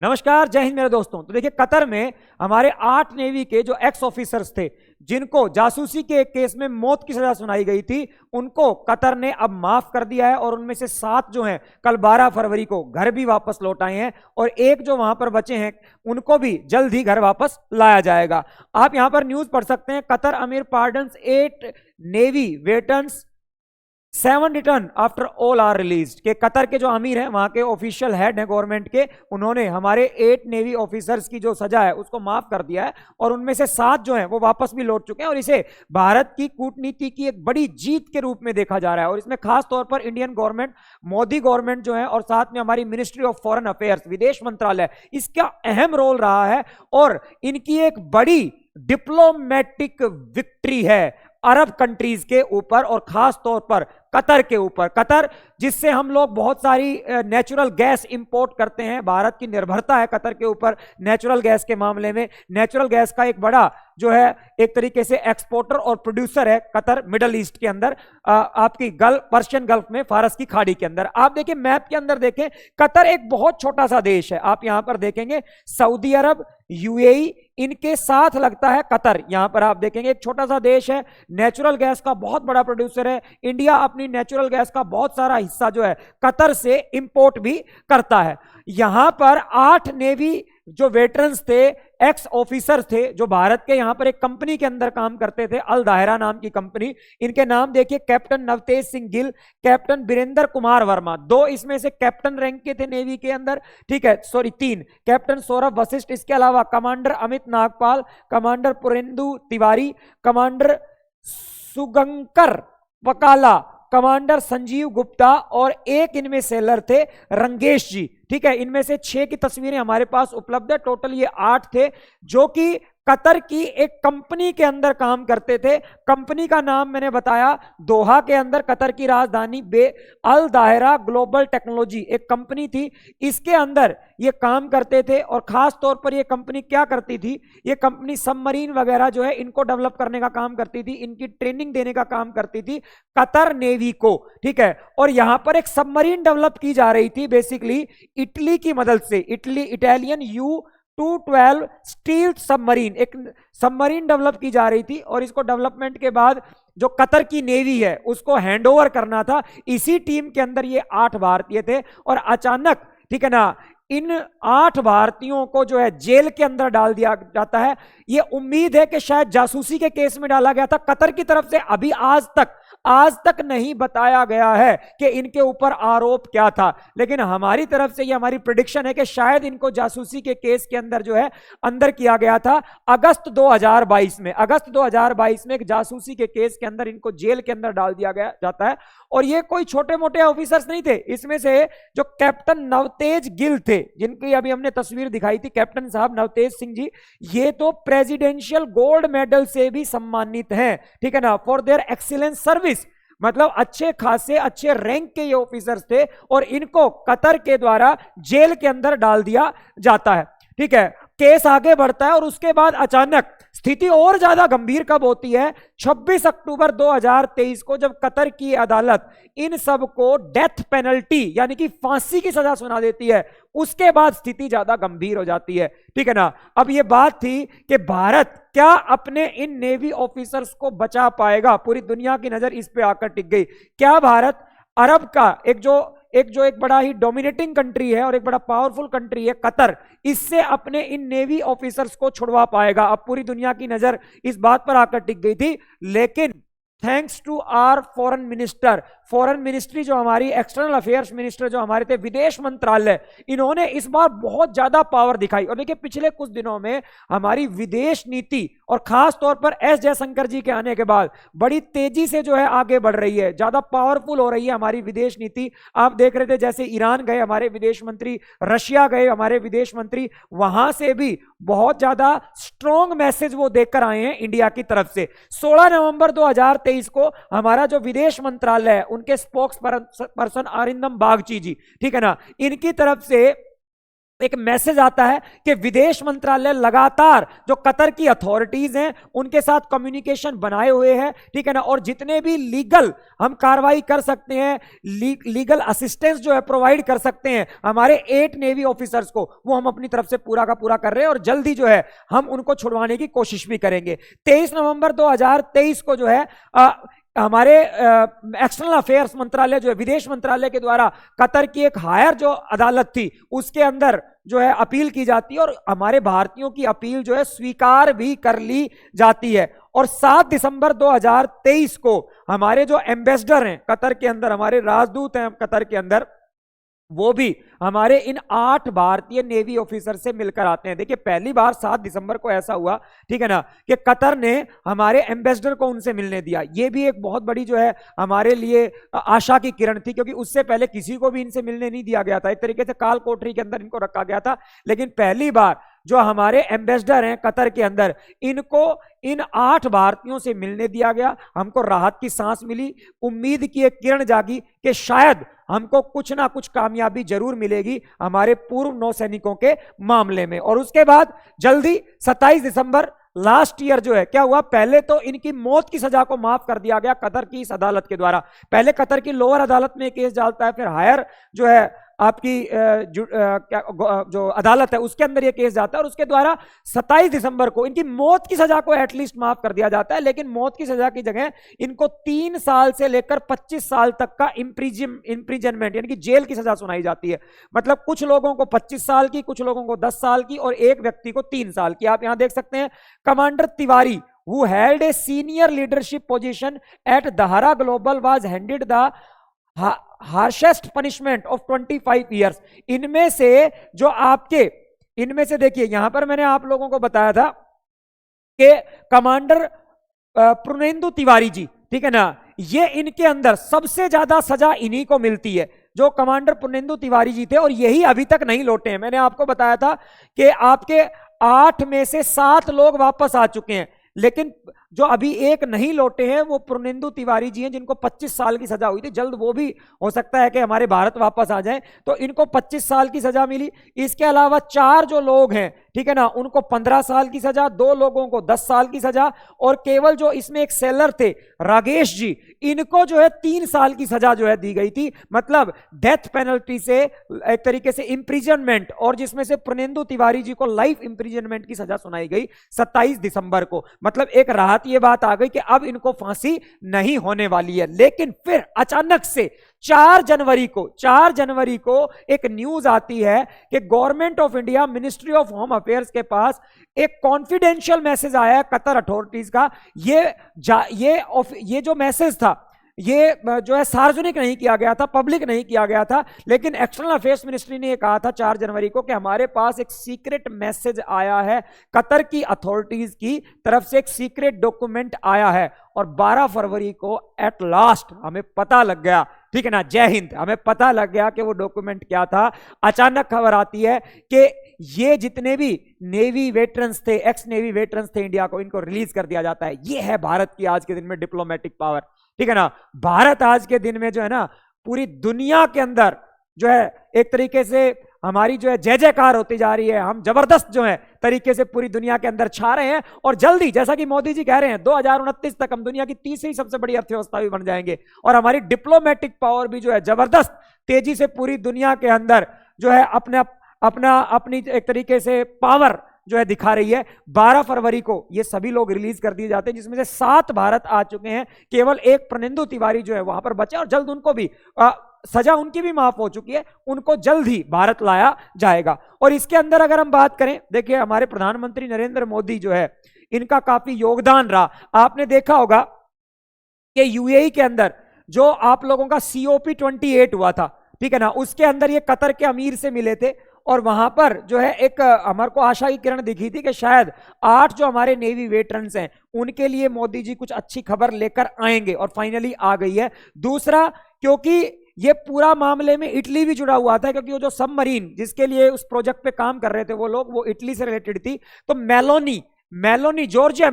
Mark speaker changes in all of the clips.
Speaker 1: नमस्कार, जय हिंद मेरे दोस्तों। तो देखिए, कतर में हमारे 8 नेवी के जो एक्स ऑफिसर्स थे, जिनको जासूसी के एक केस में मौत की सजा सुनाई गई थी, उनको कतर ने अब माफ कर दिया है और उनमें से 7 जो हैं कल 12 फरवरी को घर भी वापस लौट आए हैं और एक जो वहां पर बचे हैं उनको भी जल्द ही घर वापस लाया जाएगा। आप यहां पर न्यूज पढ़ सकते हैं, Qatar emir pardons 8 navy veterans, 7 return after all are released. के कतर के जो अमीर हैं, वहां के ऑफिशियल हेड हैं गवर्नमेंट के, उन्होंने हमारे 8 नेवी ऑफिसर्स की जो सजा है उसको माफ कर दिया है और उनमें से 7 जो हैं वो वापस भी लौट चुके हैं और इसे भारत की कूटनीति की एक बड़ी जीत के रूप में देखा जा रहा है। और इसमें खास तौर पर इंडियन गवर्नमेंट, मोदी गवर्नमेंट जो है और साथ में हमारी मिनिस्ट्री ऑफ फॉरेन अफेयर्स, विदेश मंत्रालय, इसका अहम रोल रहा है और इनकी एक बड़ी डिप्लोमेटिक विक्ट्री है अरब कंट्रीज के ऊपर और खास तौर पर कतर के ऊपर। कतर जिससे हम लोग बहुत सारी नेचुरल गैस इंपोर्ट करते हैं, भारत की निर्भरता है कतर के ऊपर नेचुरल गैस के मामले में। नेचुरल गैस का एक बड़ा जो है एक तरीके से एक्सपोर्टर और प्रोड्यूसर है कतर, मिडल ईस्ट के अंदर, आपकी गल्फ, पर्शियन गल्फ में, फारस की खाड़ी के अंदर। आप देखिए मैप के अंदर देखें, कतर एक बहुत छोटा सा देश है। आप यहां पर देखेंगे सऊदी अरब, यूएई, इनके साथ लगता है कतर। यहां पर आप देखेंगे एक छोटा सा देश है, नेचुरल गैस का बहुत बड़ा प्रोड्यूसर है। इंडिया अपनी नेचुरल गैस का बहुत सारा हिस्सा जो है कतर से इंपोर्ट भी करता है। यहां पर 8 नेवी जो वेटरन्स थे, एक्स ऑफिसर थे, जो भारत के यहां पर एक कंपनी के अंदर काम करते थे, अल दायरा नाम की कंपनी। इनके नाम देखिए, कैप्टन नवतेज सिंह गिल, कैप्टन बीरेंद्र कुमार वर्मा, 2 इसमें से कैप्टन रैंक के थे नेवी के अंदर, ठीक है, सॉरी 3, कैप्टन सौरभ वशिष्ठ, इसके अलावा commander Amit Nagpal, commander Purendu Tiwari, commander Sugankar Wakala, commander Sanjeev Gupta और एक इनमें सेलर थे रंगेश जी, ठीक है। इनमें से 6 की तस्वीरें हमारे पास उपलब्ध है। टोटल ये 8 थे जो कि कतर की एक कंपनी के अंदर काम करते थे। कंपनी का नाम मैंने बताया, दोहा के अंदर कतर की राजधानी अल दायरा ग्लोबल टेक्नोलॉजी एक कंपनी थी, इसके अंदर ये काम करते थे। और खास तौर पर ये कंपनी क्या करती थी, ये कंपनी सबमरीन वगैरह जो है इनको डेवलप करने का काम करती थी, इनकी ट्रेनिंग देने का काम करती थी कतर नेवी को, ठीक है। और यहां पर एक सबमरीन डेवलप की जा रही थी बेसिकली इटली की मदद से, इटालियन U-212 स्टील सबमरीन, एक सबमरीन डेवलप की जा रही थी और इसको डेवलपमेंट के बाद जो कतर की नेवी है उसको हैंडओवर करना था। इसी टीम के अंदर ये 8 भारतीय थे और अचानक, ठीक है ना, इन 8 भारतीयों को जो है जेल के अंदर डाल दिया जाता है। ये उम्मीद है कि शायद जासूसी के केस में डाला गया था। कतर की तरफ से अभी आज तक नहीं बताया गया है कि इनके ऊपर आरोप क्या था, लेकिन हमारी तरफ से ये हमारी प्रेडिक्शन है कि शायद इनको जासूसी के केस के अंदर जो है अंदर किया गया था। अगस्त 2022 में एक जासूसी के केस के अंदर इनको जेल के अंदर डाल दिया गया जाता है। और ये कोई छोटे मोटे ऑफिसर्स नहीं थे, इसमें से जो कैप्टन नवतेज गिल थे, जिनकी अभी हमने तस्वीर दिखाई थी, कैप्टन साहब नवतेज सिंह जी, ये तो प्रेसिडेंशियल गोल्ड मेडल से भी सम्मानित हैं, ठीक है ना, फॉर देयर एक्सीलेंस सर्विस। मतलब अच्छे खासे अच्छे रैंक के ये ऑफिसर्स थे और इनको कतर के द्वारा जेल के अंदर डाल दिया जाता है, ठीक है। केस आगे बढ़ता है और उसके बाद अचानक स्थिति और ज्यादा गंभीर कब होती है, 26 अक्टूबर 2023 को, जब कतर की अदालत इन सब को डेथ पेनल्टी यानी कि फांसी की सजा सुना देती है। उसके बाद स्थिति ज्यादा गंभीर हो जाती है, ठीक है ना। अब यह बात थी कि भारत क्या अपने इन नेवी ऑफिसर्स को बचा पाएगा, पूरी दुनिया की नजर इस पे आकर टिक गई। क्या भारत अरब का एक बड़ा ही डोमिनेटिंग कंट्री है और एक बड़ा पावरफुल कंट्री है कतर, इससे अपने इन नेवी ऑफिसर्स को छुड़वा पाएगा? अब पूरी दुनिया की नजर इस बात पर आकर टिक गई थी, लेकिन thanks to our foreign ministry, जो हमारी एक्सटर्नल अफेयर्स मिनिस्टर जो हमारे थे, विदेश मंत्रालय, इन्होंने इस बार बहुत ज्यादा पावर दिखाई। और देखिए पिछले कुछ दिनों में हमारी विदेश नीति और खास तौर पर एस जयशंकर जी के आने के बाद बड़ी तेजी से जो है आगे बढ़ रही है, ज्यादा पावरफुल हो रही है हमारी विदेश नीति। आप देख रहे थे जैसे ईरान गए हमारे विदेश मंत्री, रशिया गए हमारे विदेश मंत्री, वहां से भी बहुत ज्यादा स्ट्रॉन्ग मैसेज वो देकर आए हैं इंडिया की तरफ से। 16 नवंबर 2023 को हमारा जो विदेश मंत्रालय है, उनके स्पोक्स पर्सन अरिंदम बागची जी, ठीक है ना, इनकी तरफ से एक मैसेज आता है कि विदेश मंत्रालय लगातार जो कतर की अथॉरिटीज हैं उनके साथ कम्युनिकेशन बनाए हुए है, ठीक है ना, और जितने भी लीगल हम कार्रवाई कर सकते हैं, लीगल असिस्टेंस जो है प्रोवाइड कर सकते हैं हमारे 8 नेवी ऑफिसर्स को, वो हम अपनी तरफ से पूरा का पूरा कर रहे हैं और जल्दी जो है हम उनको छुड़वाने की कोशिश भी करेंगे। 23 नवंबर 2023 को जो है हमारे एक्सटर्नल अफेयर्स मंत्रालय जो है विदेश मंत्रालय के द्वारा कतर की एक हायर जो अदालत थी उसके अंदर जो है अपील की जाती है और हमारे भारतीयों की अपील जो है स्वीकार भी कर ली जाती है। और 7 दिसंबर 2023 को हमारे जो एम्बेसडर हैं कतर के अंदर, हमारे राजदूत हैं कतर के अंदर, वो भी हमारे इन 8 भारतीय नेवी ऑफिसर से मिलकर आते हैं। देखिए पहली बार 7 दिसंबर को ऐसा हुआ, ठीक है ना, कि कतर ने हमारे एम्बेसडर को उनसे मिलने दिया। ये भी एक बहुत बड़ी जो है हमारे लिए आशा की किरण थी, क्योंकि उससे पहले किसी को भी इनसे मिलने नहीं दिया गया था, एक तरीके से काल कोठरी के अंदर इनको रखा गया था। लेकिन पहली बार जो हमारे एम्बेसडर हैं कतर के अंदर, इनको इन 8 भारतीयों से मिलने दिया गया। हमको राहत की सांस मिली, उम्मीद की एक किरण जागी कि शायद हमको कुछ ना कुछ कामयाबी जरूर मिलेगी हमारे पूर्व नौसैनिकों के मामले में। और उसके बाद जल्दी 27 दिसंबर लास्ट ईयर जो है क्या हुआ, पहले तो इनकी मौत की सजा को माफ कर दिया गया कतर की इस अदालत के द्वारा। पहले कतर की लोअर अदालत में केस डालता है, फिर हायर जो है आपकी जो अदालत है उसके अंदर ये केस जाता है और उसके द्वारा 27 दिसंबर को इनकी मौत की सजा को एटलीस्ट माफ कर दिया जाता है। लेकिन मौत की सजा की जगह इनको 3 साल से लेकर 25 साल तक का इंप्रिजनमेंट यानी कि जेल की सजा सुनाई जाती है। मतलब कुछ लोगों को 25 साल की, कुछ लोगों को 10 साल की और एक व्यक्ति को 3 साल की। आप यहां देख सकते हैं commander Tiwari who held a senior leadership position at Dahara Global was handed the harshest punishment of 25 years. इनमें से जो आपके, इनमें से देखिए यहां पर मैंने आप लोगों को बताया था कि कमांडर पुर्नेंदु तिवारी जी, ठीक है ना, ये इनके अंदर सबसे ज्यादा सजा इन्हीं को मिलती है, जो कमांडर पुर्नेंदु तिवारी जी थे, और यही अभी तक नहीं लौटे हैं। मैंने आपको बताया था कि आपके 8 में से 7 लोग वापस आ चुके हैं, लेकिन जो अभी एक नहीं लौटे हैं वो पुर्नेंदु तिवारी जी हैं, जिनको 25 साल की सजा हुई थी। जल्द वो भी हो सकता है कि हमारे भारत वापस आ जाएं, तो इनको 25 साल की सजा मिली। इसके अलावा 4 जो लोग हैं, ठीक है ना, उनको 15 साल की सजा, 2 लोगों को 10 साल की सजा, और केवल जो इसमें एक सेलर थे रागेश जी, इनको जो है 3 साल की सजा जो है दी गई थी। मतलब डेथ पेनल्टी से एक तरीके से इंप्रिजनमेंट, और जिसमें से पुर्नेंदु तिवारी जी को लाइफ इंप्रिजनमेंट की सजा सुनाई गई 27 दिसंबर को। मतलब एक राहत ये बात आ गई कि अब इनको फांसी नहीं होने वाली है। लेकिन फिर अचानक से 4 जनवरी को एक न्यूज आती है कि government of India, ministry of home affairs के पास एक कॉन्फिडेंशियल मैसेज आया है कतर अथॉरिटीज का। ये जो मैसेज था ये जो है सार्वजनिक नहीं किया गया था, पब्लिक नहीं किया गया था, लेकिन एक्सटर्नल अफेयर्स मिनिस्ट्री ने कहा था 4 जनवरी को कि हमारे पास एक सीक्रेट मैसेज आया है, कतर की अथॉरिटीज की तरफ से एक सीक्रेट डॉक्यूमेंट आया है। और 12 फरवरी को एट लास्ट हमें पता लग गया, ठीक है ना, जय हिंद, हमें पता लग गया कि वो डॉक्यूमेंट क्या था। अचानक खबर आती है कि ये जितने भी नेवी वेटरन्स थे, एक्स नेवी वेटरन्स थे इंडिया को, इनको रिलीज कर दिया जाता है। ये है भारत की आज के दिन में डिप्लोमेटिक पावर, ठीक है ना। भारत आज के दिन में जो है ना पूरी दुनिया के अंदर जो है एक तरीके से हमारी जो है जय जयकार होती जा रही है। हम जबरदस्त जो है तरीके से पूरी दुनिया के अंदर छा रहे हैं, और जल्दी जैसा कि मोदी जी कह रहे हैं 2029 तक हम दुनिया की तीसरी सबसे बड़ी अर्थव्यवस्था भी बन जाएंगे, और हमारी डिप्लोमेटिक पावर भी जो है जबरदस्त तेजी से पूरी दुनिया के अंदर जो है अपनी एक तरीके से पावर जो है दिखा रही है। 12 फरवरी को ये सभी लोग रिलीज कर दिए जाते हैं, जिसमें से 7 भारत आ चुके हैं, केवल एक पुर्नेंदु तिवारी जो है वहां पर बचे, और जल्द उनको भी सजा उनकी भी माफ हो चुकी है, उनको जल्द ही भारत लाया जाएगा। और इसके अंदर अगर हम बात करें, देखिए हमारे प्रधानमंत्री नरेंद्र मोदी जो है इनका काफी योगदान रहा। आपने देखा होगा कि यूएई के अंदर जो आप लोगों का COP28 हुआ था, ठीक है ना, उसके अंदर ये कतर के अमीर से मिले थे, और वहां पर जो है एक हमारे को आशा की किरण दिखी थी कि शायद 8 जो हमारे नेवी वेटरन्स हैं उनके लिए मोदी जी कुछ अच्छी खबर लेकर आएंगे, और फाइनली आ गई है। दूसरा, क्योंकि ये पूरा मामले में इटली भी जुड़ा हुआ था, क्योंकि वो जो सबमरीन जिसके लिए उस प्रोजेक्ट पे काम कर रहे थे वो लोग, वो इटली से रिलेटेड थी। तो जॉर्जिया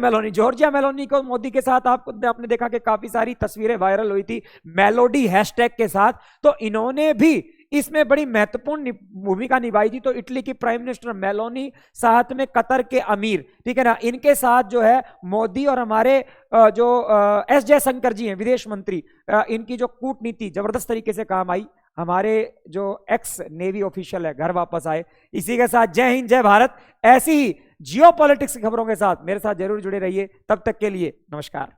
Speaker 1: मेलोनी को मोदी के साथ आपने देखा कि काफी सारी तस्वीरें वायरल हुई थी मेलोडी हैशटैग के साथ। तो इन्होंने भी इसमें बड़ी महत्वपूर्ण भूमिका निभाई थी तो इटली की प्राइम मिनिस्टर मेलोनी, साथ में कतर के अमीर, ठीक है ना, इनके साथ जो है मोदी और हमारे जो एस जयशंकर जी हैं विदेश मंत्री, इनकी जो कूटनीति जबरदस्त तरीके से काम आई। हमारे जो एक्स नेवी ऑफिशियल है घर वापस आए। इसी के साथ जय हिंद जय भारत। ऐसी ही जियोपॉलिटिक्स की खबरों के साथ मेरे साथ जरूर जुड़े रहिए। तब तक के लिए नमस्कार।